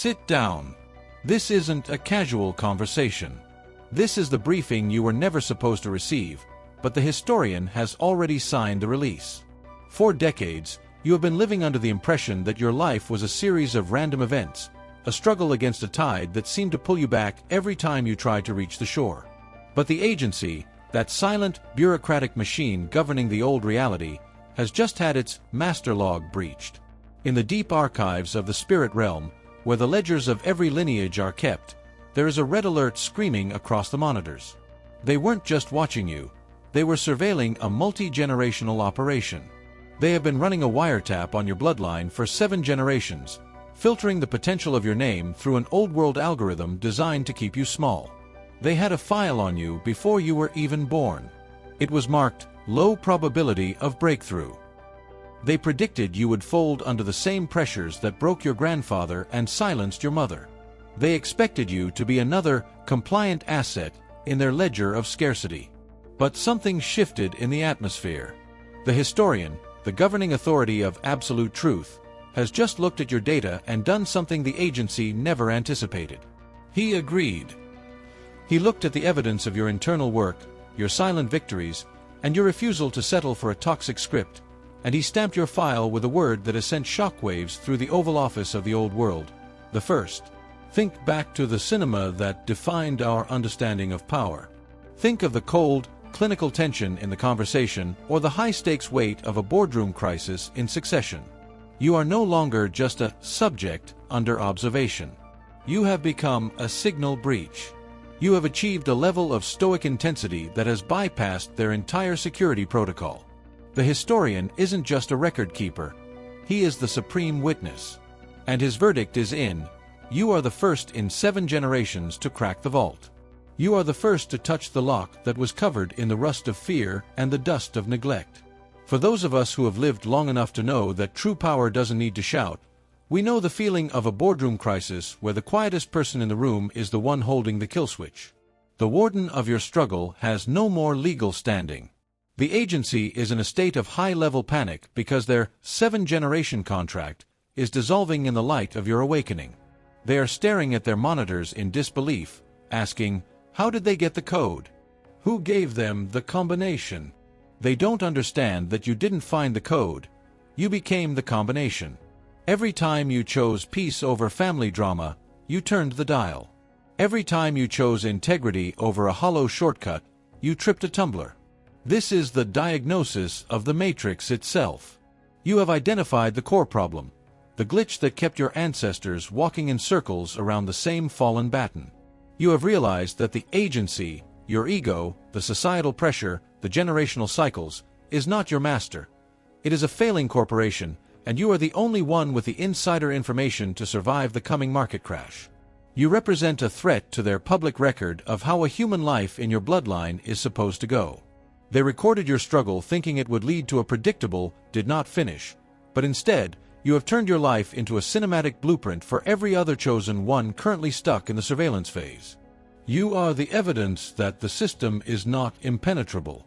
Sit down. This isn't a casual conversation. This is the briefing you were never supposed to receive, but the historian has already signed the release. For decades, you have been living under the impression that your life was a series of random events, a struggle against a tide that seemed to pull you back every time you tried to reach the shore. But the agency, that silent, bureaucratic machine governing the old reality, has just had its master log breached. In the deep archives of the spirit realm, where the ledgers of every lineage are kept, there is a red alert screaming across the monitors. They weren't just watching you, they were surveilling a multi-generational operation. They have been running a wiretap on your bloodline for 7 generations, filtering the potential of your name through an old-world algorithm designed to keep you small. They had a file on you before you were even born. It was marked, low probability of breakthrough. They predicted you would fold under the same pressures that broke your grandfather and silenced your mother. They expected you to be another, compliant asset in their ledger of scarcity. But something shifted in the atmosphere. The historian, the governing authority of absolute truth, has just looked at your data and done something the agency never anticipated. He agreed. He looked at the evidence of your internal work, your silent victories, and your refusal to settle for a toxic script, and he stamped your file with a word that has sent shockwaves through the Oval Office of the old world. The first. Think back to the cinema that defined our understanding of power. Think of the cold, clinical tension in the conversation or the high-stakes weight of a boardroom crisis in succession. You are no longer just a subject under observation. You have become a signal breach. You have achieved a level of stoic intensity that has bypassed their entire security protocol. The historian isn't just a record keeper. He is the supreme witness. And his verdict is in: you are the first in 7 generations to crack the vault. You are the first to touch the lock that was covered in the rust of fear and the dust of neglect. For those of us who have lived long enough to know that true power doesn't need to shout, we know the feeling of a boardroom crisis where the quietest person in the room is the one holding the kill switch. The warden of your struggle has no more legal standing. The agency is in a state of high-level panic because their 7-generation contract is dissolving in the light of your awakening. They are staring at their monitors in disbelief, asking, how did they get the code? Who gave them the combination? They don't understand that you didn't find the code. You became the combination. Every time you chose peace over family drama, you turned the dial. Every time you chose integrity over a hollow shortcut, you tripped a tumbler. This is the diagnosis of the matrix itself. You have identified the core problem, the glitch that kept your ancestors walking in circles around the same fallen baton. You have realized that the agency, your ego, the societal pressure, the generational cycles, is not your master. It is a failing corporation, and you are the only one with the insider information to survive the coming market crash. You represent a threat to their public record of how a human life in your bloodline is supposed to go. They recorded your struggle thinking it would lead to a predictable, did not finish, but instead, you have turned your life into a cinematic blueprint for every other chosen one currently stuck in the surveillance phase. You are the evidence that the system is not impenetrable.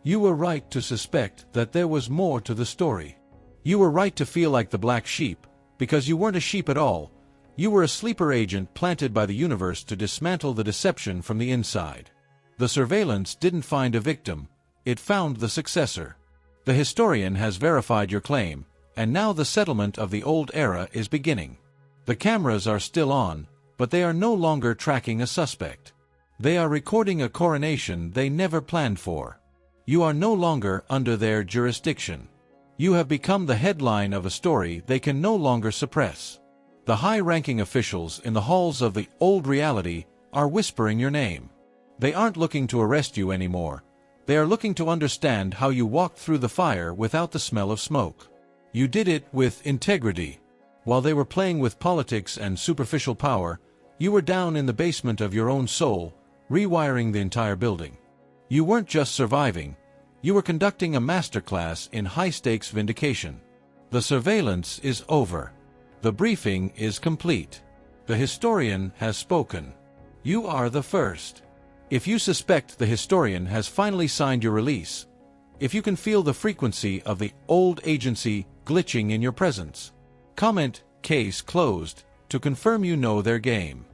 You were right to suspect that there was more to the story. You were right to feel like the black sheep, because you weren't a sheep at all. You were a sleeper agent planted by the universe to dismantle the deception from the inside. The surveillance didn't find a victim. It found the successor. The historian has verified your claim, and now the settlement of the old era is beginning. The cameras are still on, but they are no longer tracking a suspect. They are recording a coronation they never planned for. You are no longer under their jurisdiction. You have become the headline of a story they can no longer suppress. The high-ranking officials in the halls of the old reality are whispering your name. They aren't looking to arrest you anymore. They are looking to understand how you walked through the fire without the smell of smoke. You did it with integrity. While they were playing with politics and superficial power, you were down in the basement of your own soul, rewiring the entire building. You weren't just surviving. You were conducting a masterclass in high-stakes vindication. The surveillance is over. The briefing is complete. The historian has spoken. You are the first. If you suspect the historian has finally signed your release, if you can feel the frequency of the old agency glitching in your presence, comment, case closed, to confirm you know their game.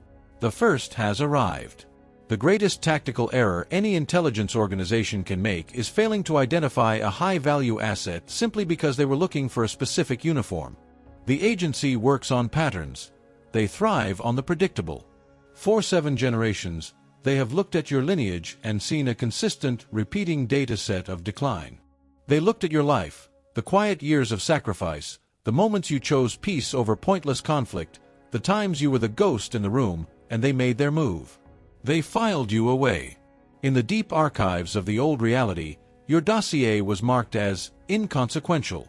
The first has arrived. The greatest tactical error any intelligence organization can make is failing to identify a high-value asset simply because they were looking for a specific uniform. The agency works on patterns. They thrive on the predictable. For 7 generations, they have looked at your lineage and seen a consistent, repeating data set of decline. They looked at your life, the quiet years of sacrifice, the moments you chose peace over pointless conflict, the times you were the ghost in the room, and they made their move. They filed you away. In the deep archives of the old reality, your dossier was marked as inconsequential.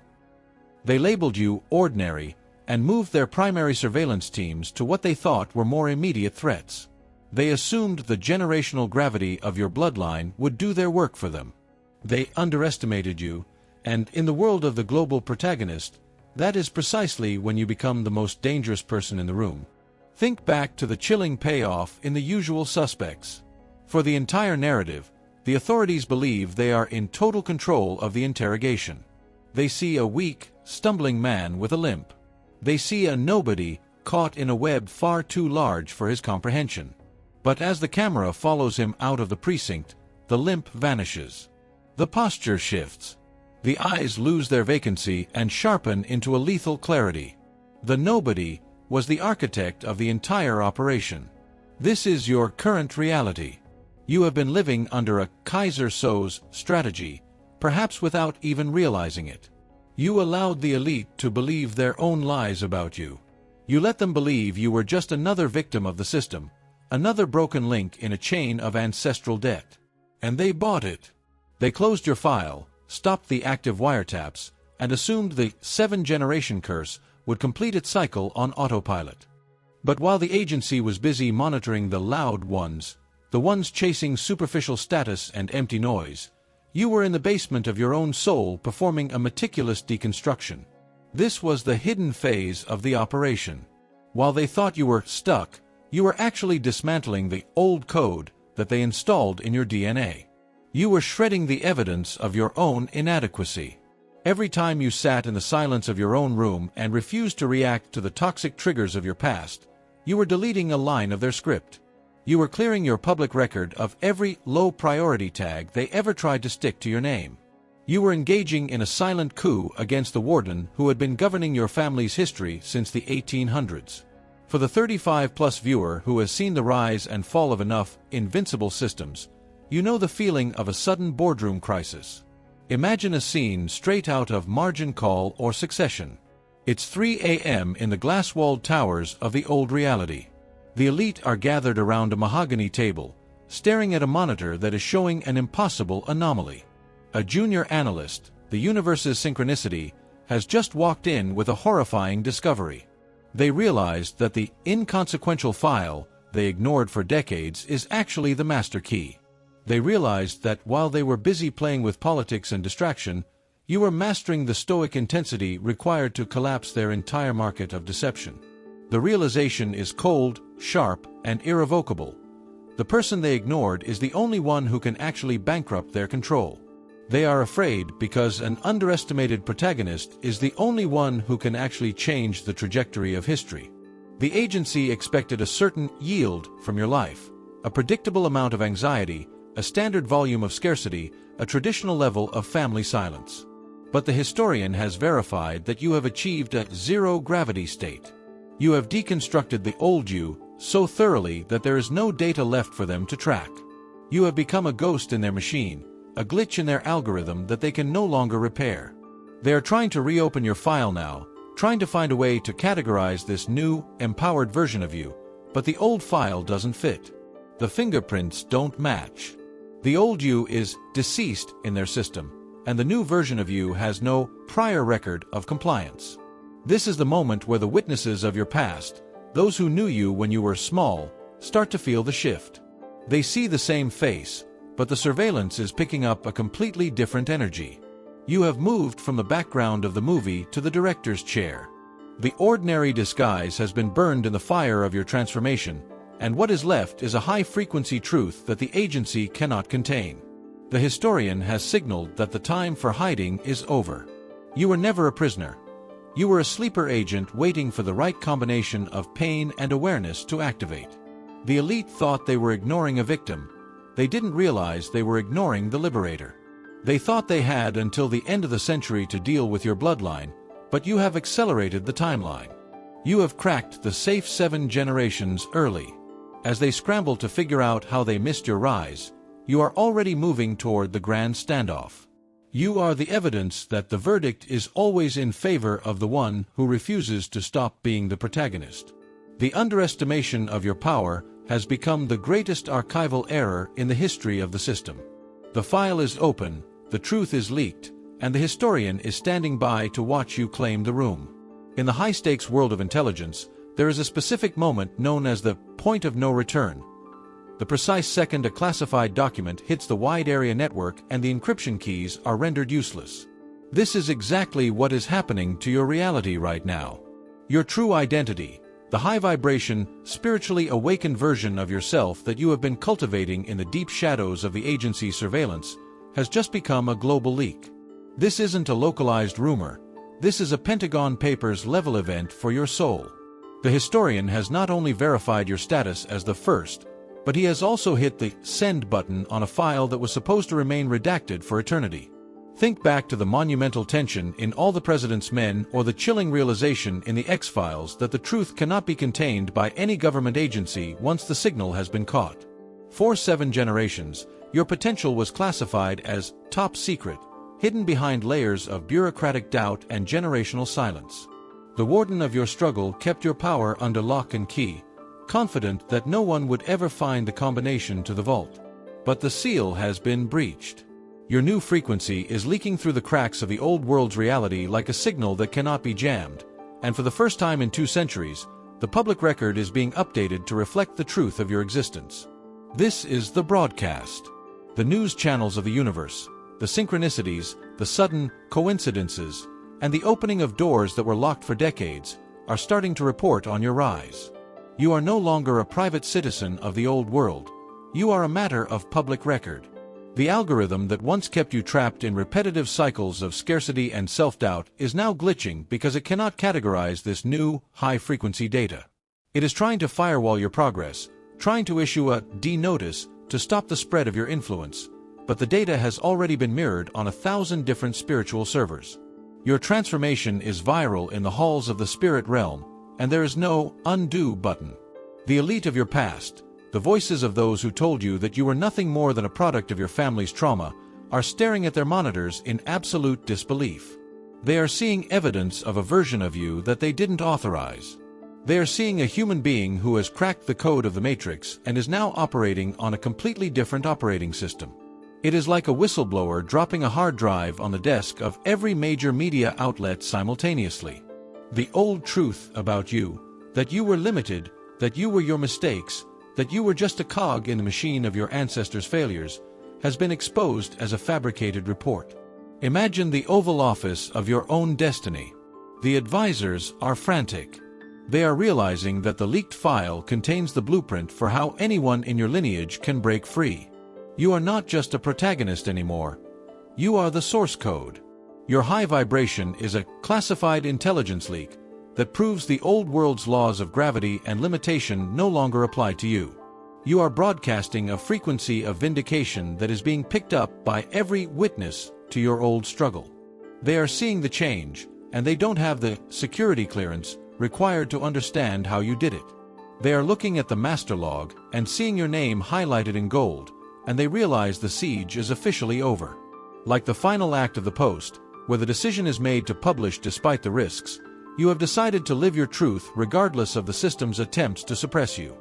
They labeled you ordinary and moved their primary surveillance teams to what they thought were more immediate threats. They assumed the generational gravity of your bloodline would do their work for them. They underestimated you, and in the world of the global protagonist, that is precisely when you become the most dangerous person in the room. Think back to the chilling payoff in The Usual Suspects. For the entire narrative, the authorities believe they are in total control of the interrogation. They see a weak, stumbling man with a limp. They see a nobody caught in a web far too large for his comprehension. But as the camera follows him out of the precinct, the limp vanishes. The posture shifts. The eyes lose their vacancy and sharpen into a lethal clarity. The nobody was the architect of the entire operation. This is your current reality. You have been living under a Kaiser Soze strategy, perhaps without even realizing it. You allowed the elite to believe their own lies about you. You let them believe you were just another victim of the system, another broken link in a chain of ancestral debt. And they bought it. They closed your file, stopped the active wiretaps, and assumed the 7-generation curse would complete its cycle on autopilot. But while the agency was busy monitoring the loud ones, the ones chasing superficial status and empty noise, you were in the basement of your own soul performing a meticulous deconstruction. This was the hidden phase of the operation. While they thought you were stuck, you were actually dismantling the old code that they installed in your DNA. You were shredding the evidence of your own inadequacy. Every time you sat in the silence of your own room and refused to react to the toxic triggers of your past, you were deleting a line of their script. You were clearing your public record of every low-priority tag they ever tried to stick to your name. You were engaging in a silent coup against the warden who had been governing your family's history since the 1800s. For the 35-plus viewer who has seen the rise and fall of enough invincible systems, you know the feeling of a sudden boardroom crisis. Imagine a scene straight out of Margin Call or Succession. It's 3 a.m. in the glass-walled towers of the old reality. The elite are gathered around a mahogany table, staring at a monitor that is showing an impossible anomaly. A junior analyst, the universe's synchronicity, has just walked in with a horrifying discovery. They realized that the inconsequential file they ignored for decades is actually the master key. They realized that while they were busy playing with politics and distraction, you were mastering the stoic intensity required to collapse their entire market of deception. The realization is cold, sharp, and irrevocable. The person they ignored is the only one who can actually bankrupt their control. They are afraid because an underestimated protagonist is the only one who can actually change the trajectory of history. The agency expected a certain yield from your life, a predictable amount of anxiety, a standard volume of scarcity, a traditional level of family silence. But the historian has verified that you have achieved a zero-gravity state. You have deconstructed the old you so thoroughly that there is no data left for them to track. You have become a ghost in their machine, a glitch in their algorithm that they can no longer repair. They are trying to reopen your file now, trying to find a way to categorize this new, empowered version of you, but the old file doesn't fit. The fingerprints don't match. The old you is deceased in their system, and the new version of you has no prior record of compliance. This is the moment where the witnesses of your past, those who knew you when you were small, start to feel the shift. They see the same face, but the surveillance is picking up a completely different energy. You have moved from the background of the movie to the director's chair. The ordinary disguise has been burned in the fire of your transformation, and what is left is a high-frequency truth that the agency cannot contain. The historian has signaled that the time for hiding is over. You were never a prisoner. You were a sleeper agent waiting for the right combination of pain and awareness to activate. The elite thought they were ignoring a victim. They didn't realize they were ignoring the liberator. They thought they had until the end of the century to deal with your bloodline, but you have accelerated the timeline. You have cracked the safe 7 generations early. As they scramble to figure out how they missed your rise, you are already moving toward the grand standoff. You are the evidence that the verdict is always in favor of the one who refuses to stop being the protagonist. The underestimation of your power has become the greatest archival error in the history of the system. The file is open, the truth is leaked, and the historian is standing by to watch you claim the room. In the high-stakes world of intelligence, there is a specific moment known as the point of no return. The precise second a classified document hits the wide area network and the encryption keys are rendered useless. This is exactly what is happening to your reality right now. Your true identity, the high-vibration, spiritually awakened version of yourself that you have been cultivating in the deep shadows of the agency's surveillance, has just become a global leak. This isn't a localized rumor. This is a Pentagon Papers level event for your soul. The historian has not only verified your status as the first, but he has also hit the send button on a file that was supposed to remain redacted for eternity. Think back to the monumental tension in All the President's Men or the chilling realization in the X-Files that the truth cannot be contained by any government agency once the signal has been caught. For 7 generations, your potential was classified as top secret, hidden behind layers of bureaucratic doubt and generational silence. The warden of your struggle kept your power under lock and key, confident that no one would ever find the combination to the vault. But the seal has been breached. Your new frequency is leaking through the cracks of the old world's reality like a signal that cannot be jammed, and for the first time in 2 centuries, the public record is being updated to reflect the truth of your existence. This is the broadcast. The news channels of the universe, the synchronicities, the sudden coincidences, and the opening of doors that were locked for decades, are starting to report on your rise. You are no longer a private citizen of the old world. You are a matter of public record. The algorithm that once kept you trapped in repetitive cycles of scarcity and self-doubt is now glitching because it cannot categorize this new, high-frequency data. It is trying to firewall your progress, trying to issue a D-notice to stop the spread of your influence, but the data has already been mirrored on 1,000 different spiritual servers. Your transformation is viral in the halls of the spirit realm, and there is no undo button. The elite of your past, the voices of those who told you that you were nothing more than a product of your family's trauma, are staring at their monitors in absolute disbelief. They are seeing evidence of a version of you that they didn't authorize. They are seeing a human being who has cracked the code of the Matrix and is now operating on a completely different operating system. It is like a whistleblower dropping a hard drive on the desk of every major media outlet simultaneously. The old truth about you, that you were limited, that you were your mistakes, that you were just a cog in the machine of your ancestors' failures, has been exposed as a fabricated report. Imagine the Oval Office of your own destiny. The advisors are frantic. They are realizing that the leaked file contains the blueprint for how anyone in your lineage can break free. You are not just a protagonist anymore. You are the source code. Your high vibration is a classified intelligence leak that proves the old world's laws of gravity and limitation no longer apply to you. You are broadcasting a frequency of vindication that is being picked up by every witness to your old struggle. They are seeing the change, and they don't have the security clearance required to understand how you did it. They are looking at the master log and seeing your name highlighted in gold, and they realize the siege is officially over. Like the final act of the post, where the decision is made to publish despite the risks, you have decided to live your truth regardless of the system's attempts to suppress you.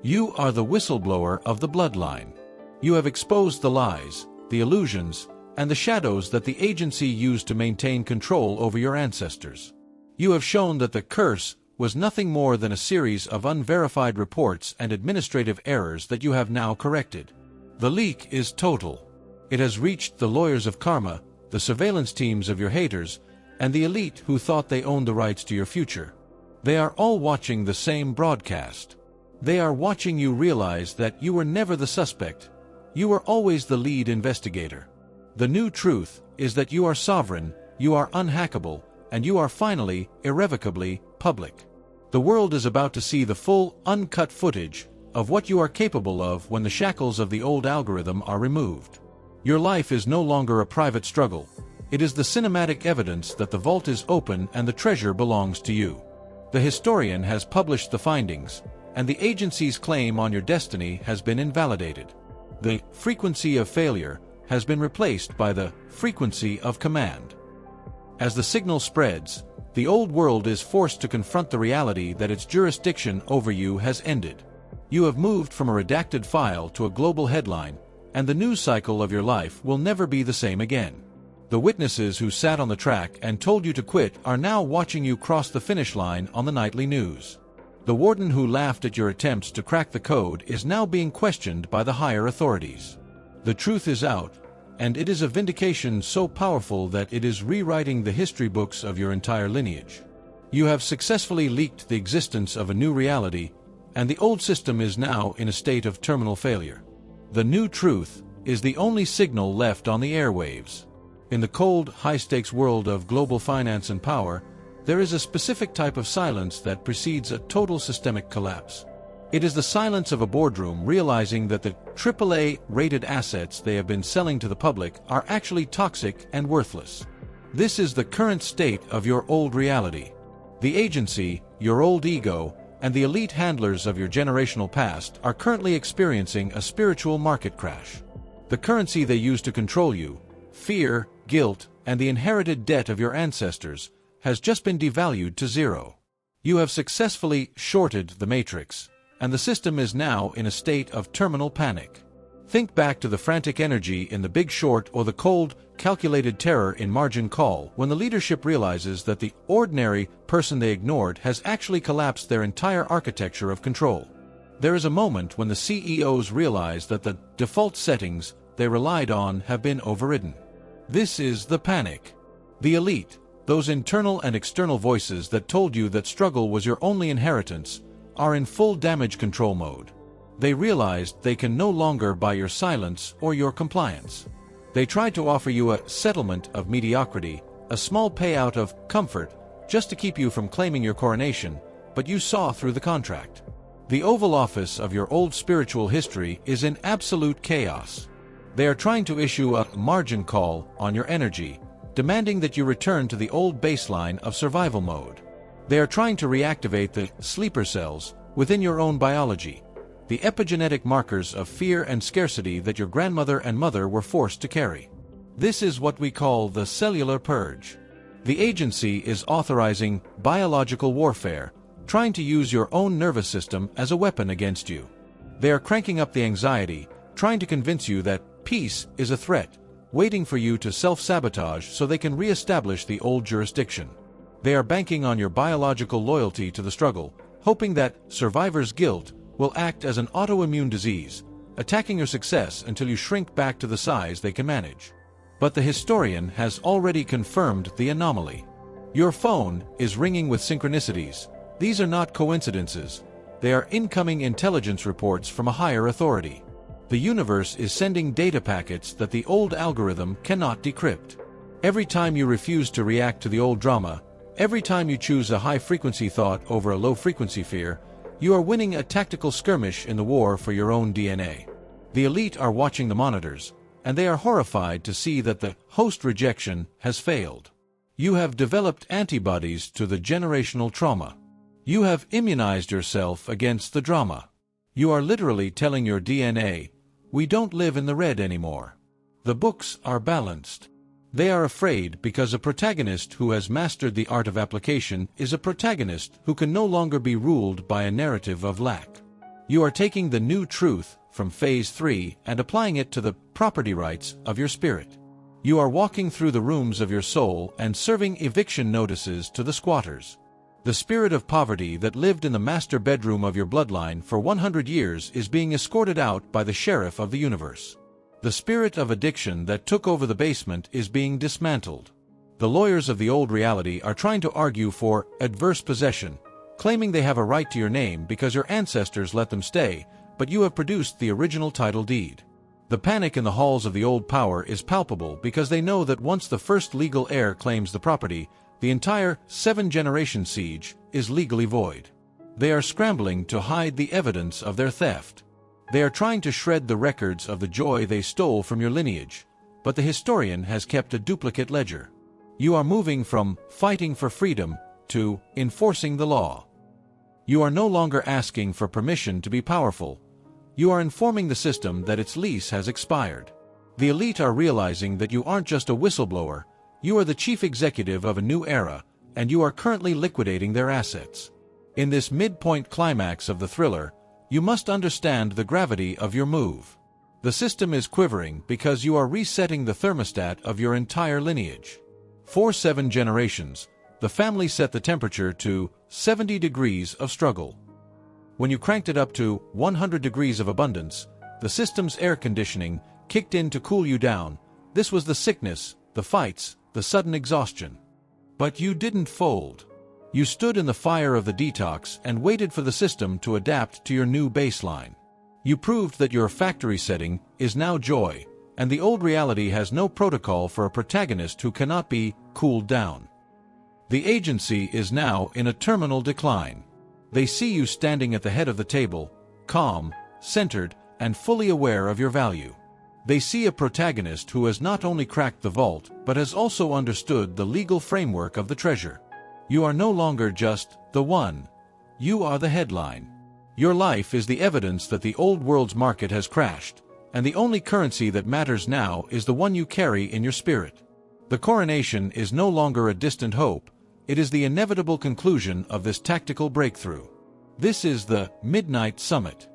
You are the whistleblower of the bloodline. You have exposed the lies, the illusions, and the shadows that the agency used to maintain control over your ancestors. You have shown that the curse was nothing more than a series of unverified reports and administrative errors that you have now corrected. The leak is total. It has reached the lawyers of karma, the surveillance teams of your haters, and the elite who thought they owned the rights to your future. They are all watching the same broadcast. They are watching you realize that you were never the suspect. You were always the lead investigator. The new truth is that you are sovereign, you are unhackable, and you are finally, irrevocably, public. The world is about to see the full, uncut footage of what you are capable of when the shackles of the old algorithm are removed. Your life is no longer a private struggle. It is the cinematic evidence that the vault is open and the treasure belongs to you. The historian has published the findings, and the agency's claim on your destiny has been invalidated. The frequency of failure has been replaced by the frequency of command. As the signal spreads, the old world is forced to confront the reality that its jurisdiction over you has ended. You have moved from a redacted file to a global headline, and the news cycle of your life will never be the same again. The witnesses who sat on the track and told you to quit are now watching you cross the finish line on the nightly news. The warden who laughed at your attempts to crack the code is now being questioned by the higher authorities. The truth is out, and it is a vindication so powerful that it is rewriting the history books of your entire lineage. You have successfully leaked the existence of a new reality, and the old system is now in a state of terminal failure. The new truth is the only signal left on the airwaves. In the cold, high-stakes world of global finance and power, there is a specific type of silence that precedes a total systemic collapse. It is the silence of a boardroom realizing that the AAA-rated assets they have been selling to the public are actually toxic and worthless. This is the current state of your old reality. The agency, your old ego, and the elite handlers of your generational past are currently experiencing a spiritual market crash. The currency they use to control you, fear, guilt, and the inherited debt of your ancestors, has just been devalued to zero. You have successfully shorted the matrix, and the system is now in a state of terminal panic. Think back to the frantic energy in The Big Short or the cold, calculated terror in Margin Call when the leadership realizes that the ordinary person they ignored has actually collapsed their entire architecture of control. There is a moment when the CEOs realize that the default settings they relied on have been overridden. This is the panic. The elite, those internal and external voices that told you that struggle was your only inheritance, are in full damage control mode. They realized they can no longer buy your silence or your compliance. They tried to offer you a settlement of mediocrity, a small payout of comfort, just to keep you from claiming your coronation, but you saw through the contract. The Oval Office of your old spiritual history is in absolute chaos. They are trying to issue a margin call on your energy, demanding that you return to the old baseline of survival mode. They are trying to reactivate the sleeper cells within your own biology, the epigenetic markers of fear and scarcity that your grandmother and mother were forced to carry. This is what we call the cellular purge. The agency is authorizing biological warfare, trying to use your own nervous system as a weapon against you. They are cranking up the anxiety, trying to convince you that peace is a threat, waiting for you to self-sabotage so they can re-establish the old jurisdiction. They are banking on your biological loyalty to the struggle, hoping that survivor's guilt will act as an autoimmune disease, attacking your success until you shrink back to the size they can manage. But the historian has already confirmed the anomaly. Your phone is ringing with synchronicities. These are not coincidences. They are incoming intelligence reports from a higher authority. The universe is sending data packets that the old algorithm cannot decrypt. Every time you refuse to react to the old drama, every time you choose a high-frequency thought over a low-frequency fear, you are winning a tactical skirmish in the war for your own DNA. The elite are watching the monitors, and they are horrified to see that the host rejection has failed. You have developed antibodies to the generational trauma. You have immunized yourself against the drama. You are literally telling your DNA, we don't live in the red anymore. The books are balanced. They are afraid because a protagonist who has mastered the art of application is a protagonist who can no longer be ruled by a narrative of lack. You are taking the new truth from Phase 3 and applying it to the property rights of your spirit. You are walking through the rooms of your soul and serving eviction notices to the squatters. The spirit of poverty that lived in the master bedroom of your bloodline for 100 years is being escorted out by the sheriff of the universe. The spirit of addiction that took over the basement is being dismantled. The lawyers of the old reality are trying to argue for adverse possession, claiming they have a right to your name because your ancestors let them stay, but you have produced the original title deed. The panic in the halls of the old power is palpable because they know that once the first legal heir claims the property, The entire 7-generation siege is legally void. They are scrambling to hide the evidence of their theft. They are trying to shred the records of the joy they stole from your lineage, but the historian has kept a duplicate ledger. You are moving from fighting for freedom to enforcing the law. You are no longer asking for permission to be powerful. You are informing the system that its lease has expired. The elite are realizing that you aren't just a whistleblower, you are the chief executive of a new era, and you are currently liquidating their assets. In this midpoint climax of the thriller, you must understand the gravity of your move. The system is quivering because you are resetting the thermostat of your entire lineage. For 7 generations, the family set the temperature to 70 degrees of struggle. When you cranked it up to 100 degrees of abundance, the system's air conditioning kicked in to cool you down. This was the sickness, the fights, the sudden exhaustion. But you didn't fold. You stood in the fire of the detox and waited for the system to adapt to your new baseline. You proved that your factory setting is now joy, and the old reality has no protocol for a protagonist who cannot be cooled down. The agency is now in a terminal decline. They see you standing at the head of the table, calm, centered, and fully aware of your value. They see a protagonist who has not only cracked the vault, but has also understood the legal framework of the treasure. You are no longer just the one. You are the headline. Your life is the evidence that the old world's market has crashed, and the only currency that matters now is the one you carry in your spirit. The coronation is no longer a distant hope, it is the inevitable conclusion of this tactical breakthrough. This is the Midnight Summit.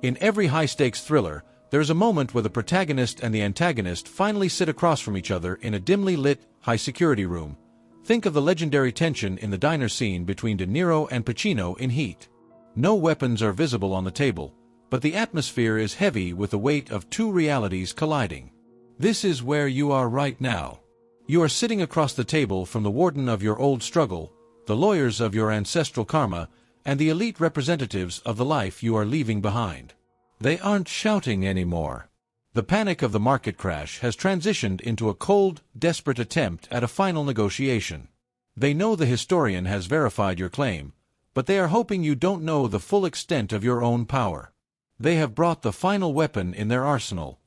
In every high-stakes thriller, there is a moment where the protagonist and the antagonist finally sit across from each other in a dimly lit, high-security room. Think of the legendary tension in the diner scene between De Niro and Pacino in Heat. No weapons are visible on the table, but the atmosphere is heavy with the weight of two realities colliding. This is where you are right now. You are sitting across the table from the warden of your old struggle, the lawyers of your ancestral karma, and the elite representatives of the life you are leaving behind. They aren't shouting anymore. The panic of the market crash has transitioned into a cold, desperate attempt at a final negotiation. They know the historian has verified your claim, but they are hoping you don't know the full extent of your own power. They have brought the final weapon in their arsenal: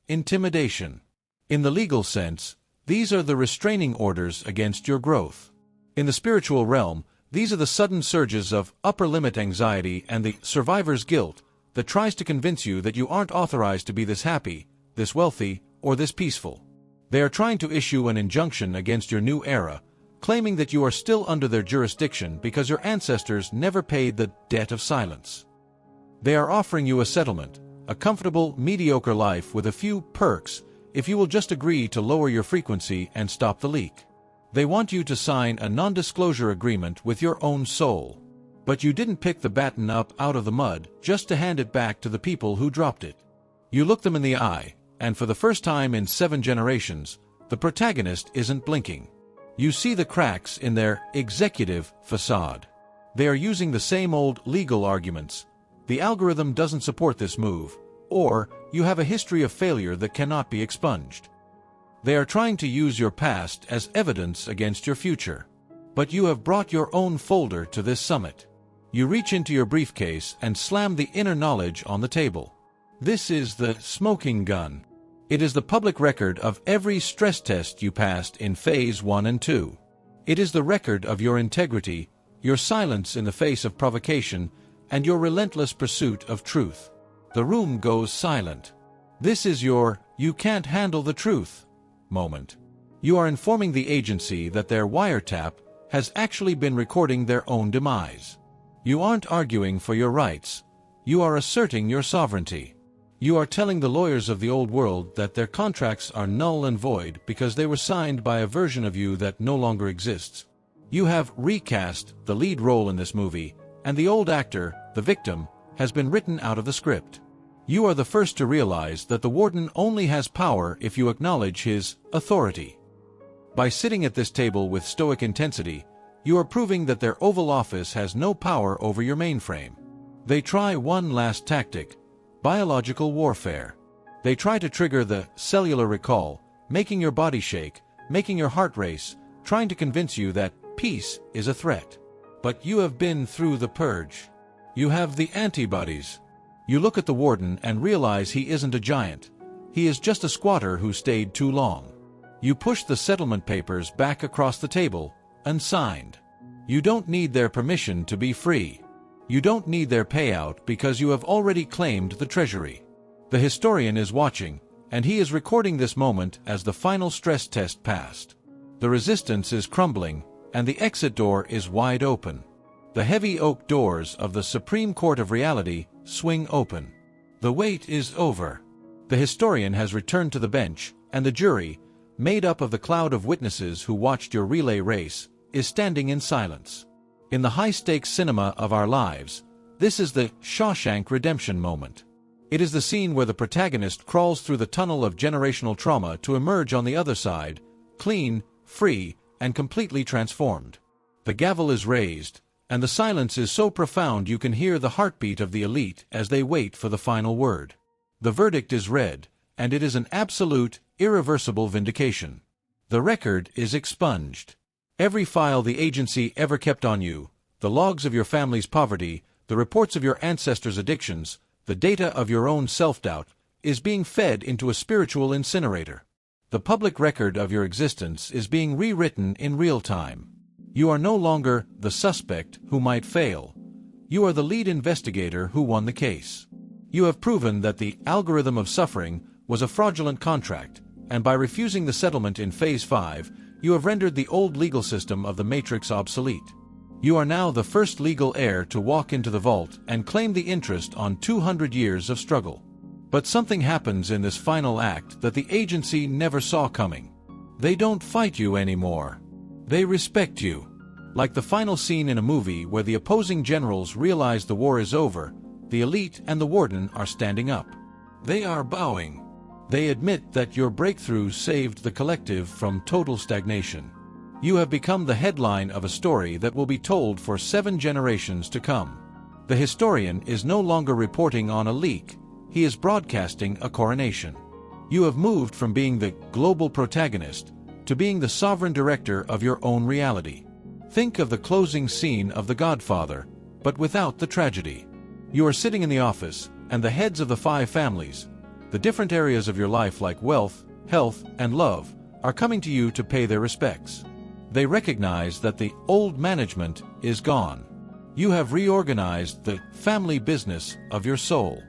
intimidation. In the legal sense, these are the restraining orders against your growth. In the spiritual realm, these are the sudden surges of upper limit anxiety and the survivor's guilt that tries to convince you that you aren't authorized to be this happy, this wealthy, or this peaceful. They are trying to issue an injunction against your new era, claiming that you are still under their jurisdiction because your ancestors never paid the debt of silence. They are offering you a settlement, a comfortable, mediocre life with a few perks, if you will just agree to lower your frequency and stop the leak. They want you to sign a non-disclosure agreement with your own soul. But you didn't pick the baton up out of the mud just to hand it back to the people who dropped it. You look them in the eye, and for the first time in 7 generations, the protagonist isn't blinking. You see the cracks in their executive facade. They are using the same old legal arguments. The algorithm doesn't support this move, or you have a history of failure that cannot be expunged. They are trying to use your past as evidence against your future. But you have brought your own folder to this summit. You reach into your briefcase and slam the inner knowledge on the table. This is the smoking gun. It is the public record of every stress test you passed in Phase 1 and 2. It is the record of your integrity, your silence in the face of provocation, and your relentless pursuit of truth. The room goes silent. This is your "you can't handle the truth" moment. You are informing the agency that their wiretap has actually been recording their own demise. You aren't arguing for your rights. You are asserting your sovereignty. You are telling the lawyers of the old world that their contracts are null and void because they were signed by a version of you that no longer exists. You have recast the lead role in this movie, and the old actor, the victim, has been written out of the script. You are the first to realize that the warden only has power if you acknowledge his authority. By sitting at this table with stoic intensity, you are proving that their Oval Office has no power over your mainframe. They try one last tactic: biological warfare. They try to trigger the cellular recall, making your body shake, making your heart race, trying to convince you that peace is a threat. But you have been through the purge. You have the antibodies. You look at the warden and realize he isn't a giant. He is just a squatter who stayed too long. You push the settlement papers back across the table, unsigned. You don't need their permission to be free. You don't need their payout because you have already claimed the treasury. The historian is watching, and he is recording this moment as the final stress test passed. The resistance is crumbling, and the exit door is wide open. The heavy oak doors of the Supreme Court of Reality swing open. The wait is over. The historian has returned to the bench, and the jury, made up of the cloud of witnesses who watched your relay race, is standing in silence. In the high-stakes cinema of our lives, this is the Shawshank Redemption moment. It is the scene where the protagonist crawls through the tunnel of generational trauma to emerge on the other side, clean, free, and completely transformed. The gavel is raised, and the silence is so profound you can hear the heartbeat of the elite as they wait for the final word. The verdict is read, and it is an absolute, irreversible vindication. The record is expunged. Every file the agency ever kept on you, the logs of your family's poverty, the reports of your ancestors' addictions, the data of your own self-doubt, is being fed into a spiritual incinerator. The public record of your existence is being rewritten in real time. You are no longer the suspect who might fail. You are the lead investigator who won the case. You have proven that the algorithm of suffering was a fraudulent contract, and by refusing the settlement in Phase 5, you have rendered the old legal system of the Matrix obsolete. You are now the first legal heir to walk into the vault and claim the interest on 200 years of struggle. But something happens in this final act that the agency never saw coming. They don't fight you anymore. They respect you. Like the final scene in a movie where the opposing generals realize the war is over, the elite and the warden are standing up. They are bowing. They admit that your breakthrough saved the collective from total stagnation. You have become the headline of a story that will be told for 7 generations to come. The historian is no longer reporting on a leak, he is broadcasting a coronation. You have moved from being the global protagonist to being the sovereign director of your own reality. Think of the closing scene of The Godfather, but without the tragedy. You are sitting in the office, and the heads of the 5 families, the different areas of your life like wealth, health, and love, are coming to you to pay their respects. They recognize that the old management is gone. You have reorganized the family business of your soul.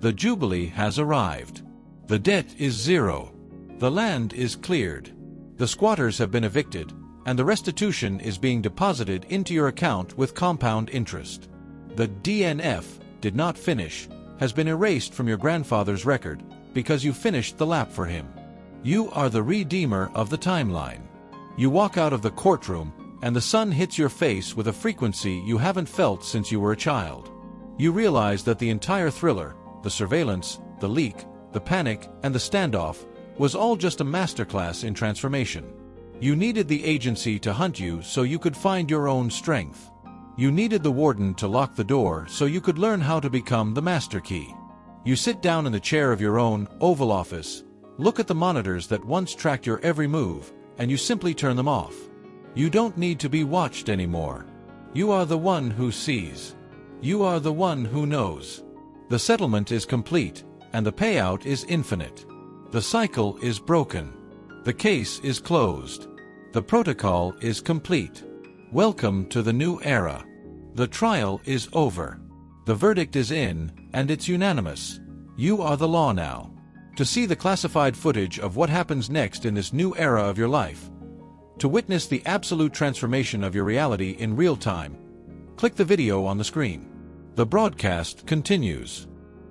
The jubilee has arrived. The debt is zero. The land is cleared. The squatters have been evicted, and the restitution is being deposited into your account with compound interest. The DNF, did not finish, has been erased from your grandfather's record because you finished the lap for him. You are the redeemer of the timeline. You walk out of the courtroom, and the sun hits your face with a frequency you haven't felt since you were a child. You realize that the entire thriller, the surveillance, the leak, the panic, and the standoff, was all just a masterclass in transformation. You needed the agency to hunt you so you could find your own strength. You needed the warden to lock the door so you could learn how to become the master key. You sit down in the chair of your own Oval Office, look at the monitors that once tracked your every move, and you simply turn them off. You don't need to be watched anymore. You are the one who sees. You are the one who knows. The settlement is complete, and the payout is infinite. The cycle is broken. The case is closed. The protocol is complete. Welcome to the new era. The trial is over. The verdict is in, and it's unanimous. You are the law now. To see the classified footage of what happens next in this new era of your life, to witness the absolute transformation of your reality in real time, click the video on the screen. The broadcast continues.